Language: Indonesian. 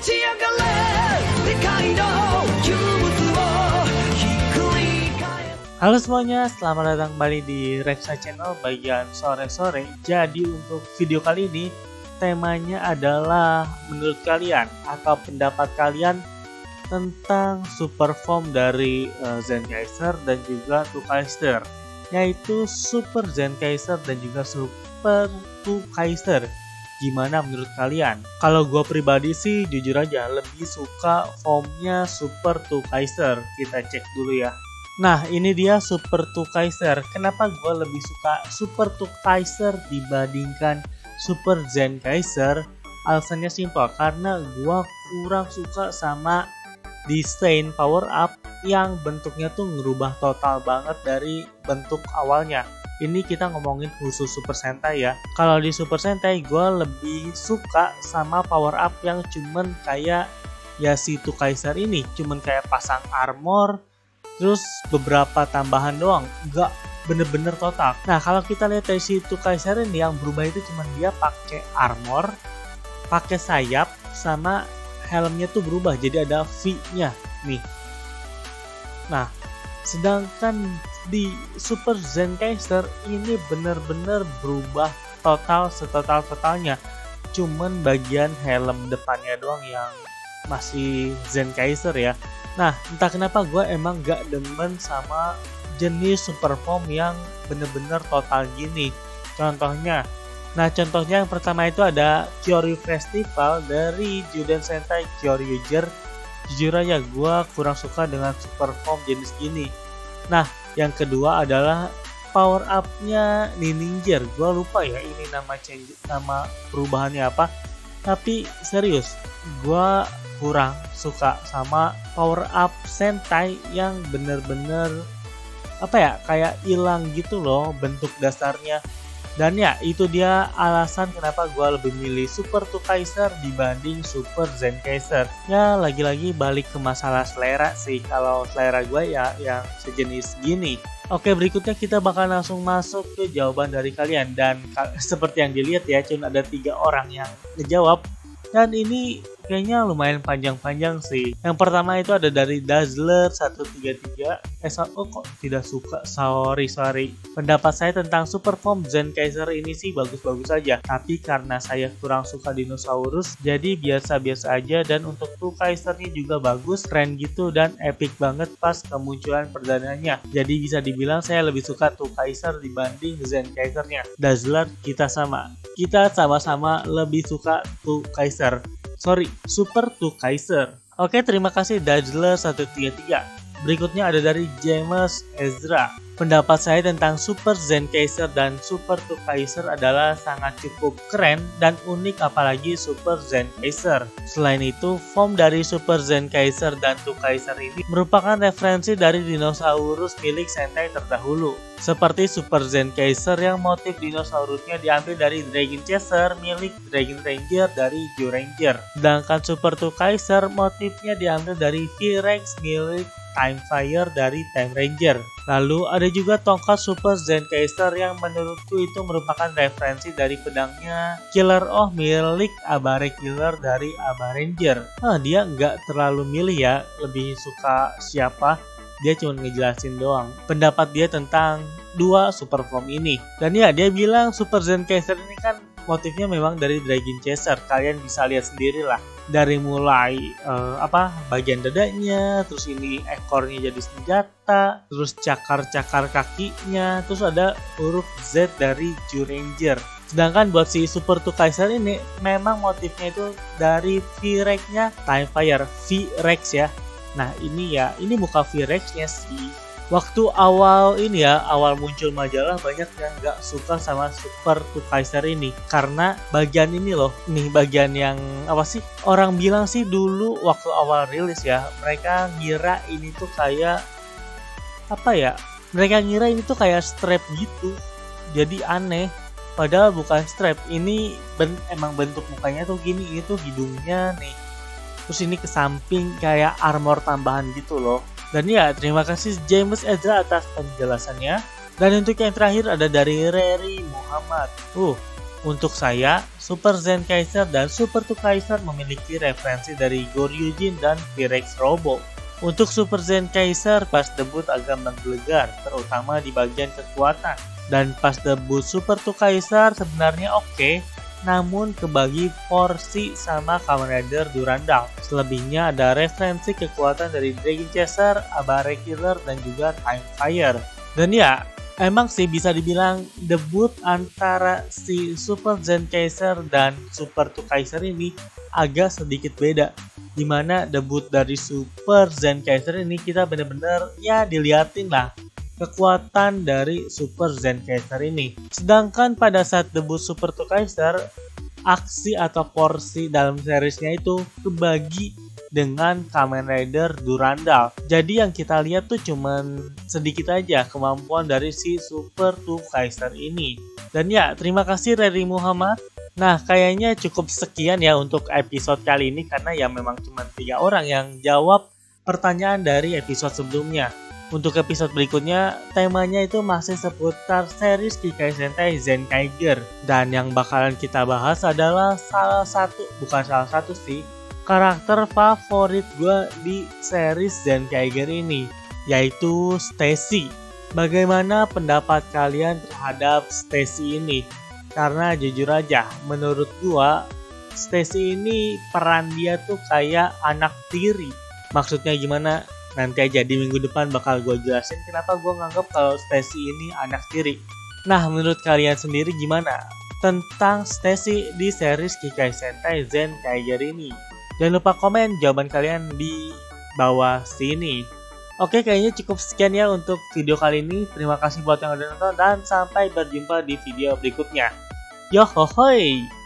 Halo semuanya, selamat datang kembali di Reksa Channel bagian sore-sore. Jadi untuk video kali ini temanya adalah menurut kalian atau pendapat kalian tentang super form dari Zenkaiser dan juga Tukaiser, yaitu Super Zenkaiser dan juga Super Tukaiser. Gimana menurut kalian? Kalau gue pribadi sih jujur aja lebih suka formnya Super Tukaiser. Kita cek dulu ya. Nah ini dia Super Tukaiser. Kenapa gue lebih suka Super Tukaiser dibandingkan Super Zenkaiser? Alasannya simpel, karena gue kurang suka sama desain power up yang bentuknya tuh ngerubah total banget dari bentuk awalnya. Ini kita ngomongin khusus Super Sentai ya. Kalau di Super Sentai gue lebih suka sama power up yang cuman kayak ya si Tukaiser ini, cuman kayak pasang armor terus beberapa tambahan doang, nggak bener-bener total. Nah kalau kita lihat dari si Tukaiser ini yang berubah itu cuman dia pakai armor, pakai sayap, sama helmnya tuh berubah jadi ada V-nya nih. Nah sedangkan di Super Zenkaiser ini bener-bener berubah total, setotal-totalnya. Cuman bagian helm depannya doang yang masih Zenkaiser ya. Nah entah kenapa gue emang gak demen sama jenis super form yang bener-bener total gini. Contohnya yang pertama itu ada Kyoryu Festival dari Juden Sentai Kyoryuger. Jujur aja gue kurang suka dengan super form jenis gini. Nah yang kedua adalah power up nya Ninja. Gue lupa ya ini nama perubahannya apa. Tapi serius gue kurang suka sama power up Sentai yang bener-bener apa ya, kayak hilang gitu loh bentuk dasarnya. Dan ya itu dia alasan kenapa gue lebih milih Super Tukaiser dibanding Super Zenkaiser. Ya lagi-lagi balik ke masalah selera sih. Kalau selera gue ya yang sejenis gini. Oke, berikutnya kita bakal langsung masuk ke jawaban dari kalian. Dan seperti yang dilihat ya, cuma ada 3 orang yang ngejawab. Dan ini kayaknya lumayan panjang-panjang sih. Yang pertama itu ada dari Dazzler 133. Kok tidak suka? Sorry. Pendapat saya tentang super form Zenkaiser ini sih bagus-bagus aja. Tapi karena saya kurang suka dinosaurus, jadi biasa-biasa aja. Dan untuk Tukaisernya juga bagus, keren gitu dan epic banget pas kemunculan perdananya. Jadi bisa dibilang saya lebih suka Tukaiser dibanding Zenkaisernya. Dazzler, kita sama-sama lebih suka Tukaiser. Super Tukaiser. Oke, terima kasih Dazzler 133. Berikutnya ada dari James Ezra. Pendapat saya tentang Super Zenkaiser dan Super Tukaiser adalah sangat cukup keren dan unik, apalagi Super Zenkaiser. Selain itu, form dari Super Zenkaiser dan Tukaiser ini merupakan referensi dari dinosaurus milik Sentai terdahulu. Seperti Super Zenkaiser yang motif dinosaurusnya diambil dari Dragon Chaser milik Dragon Ranger dari Zyuranger. Sedangkan Super Tukaiser motifnya diambil dari V-Rex milik Time Fire dari Time Ranger. Lalu ada juga tongkat Super Zenkaiser yang menurutku itu merupakan referensi dari pedangnya Killer Oh milik Abare Killer dari Abare Ranger. Dia nggak terlalu milih ya, lebih suka siapa. Dia cuma ngejelasin doang pendapat dia tentang 2 super form ini. Dan ya dia bilang Super Zenkaiser ini kan motifnya memang dari Dragon Chaser. Kalian bisa lihat sendiri lah. Dari mulai bagian dadanya, terus ini ekornya jadi senjata, terus cakar-cakar kakinya, terus ada huruf Z dari Zyuranger. Sedangkan buat si Super Tukaiser ini memang motifnya itu dari V-Rex-nya Time Fire, V-Rex ya. Nah ini muka V-Rex-nya sih. Waktu awal muncul majalah banyak yang gak suka sama Super Tukaiser ini karena bagian ini loh, nih bagian yang apa sih? Orang bilang sih dulu waktu awal rilis ya, mereka ngira ini tuh kayak apa ya? Mereka ngira ini tuh kayak strap gitu. Jadi aneh. Padahal bukan strap. Ini emang bentuk mukanya tuh gini, ini tuh hidungnya nih. Terus ini ke samping kayak armor tambahan gitu loh. Dan ya, terima kasih James Ezra atas penjelasannya. Dan untuk yang terakhir ada dari Reri Muhammad. Untuk saya, Super Zenkaiser dan Super 2 Kaiser memiliki referensi dari Goryujin dan T-Rex Robo. Untuk Super Zenkaiser pas debut agak menggelegar, terutama di bagian kekuatan. Dan pas debut Super 2 Kaiser sebenarnya oke, namun kebagi porsi sama Kamen Rider Durandal. Selebihnya ada referensi kekuatan dari Dragon Chaser, Abare Killer, dan juga Time Fire. Dan ya, emang sih bisa dibilang debut antara si Super Zenkaiser dan Super 2 Kaiser ini agak sedikit beda. Dimana debut dari Super Zenkaiser ini kita bener-bener ya diliatin lah kekuatan dari Super Zenkaiser ini. Sedangkan pada saat debut Super 2 Kaiser, aksi atau porsi dalam seriesnya itu kebagi dengan Kamen Rider Durandal. Jadi yang kita lihat tuh cuman sedikit aja kemampuan dari si Super 2 Kaiser ini. Dan ya, terima kasih Reri Muhammad. Nah, kayaknya cukup sekian ya untuk episode kali ini karena ya memang cuma 3 orang yang jawab pertanyaan dari episode sebelumnya. Untuk episode berikutnya, temanya itu masih seputar series Kikai Sentai Zenkaiger. Dan yang bakalan kita bahas adalah bukan salah satu sih, karakter favorit gue di series Zenkaiger ini, yaitu Stacy. Bagaimana pendapat kalian terhadap Stacy ini? Karena jujur aja, menurut gue, Stacy ini peran dia tuh kayak anak tiri. Maksudnya gimana? Nanti aja di minggu depan bakal gue jelasin kenapa gue nganggap kalau Stacy ini anak tiri. Nah, menurut kalian sendiri gimana tentang Stacy di series Kikai Sentai Zenkaiger ini? Jangan lupa komen jawaban kalian di bawah sini. Oke, kayaknya cukup sekian ya untuk video kali ini. Terima kasih buat yang udah nonton dan sampai berjumpa di video berikutnya. Yohohoi!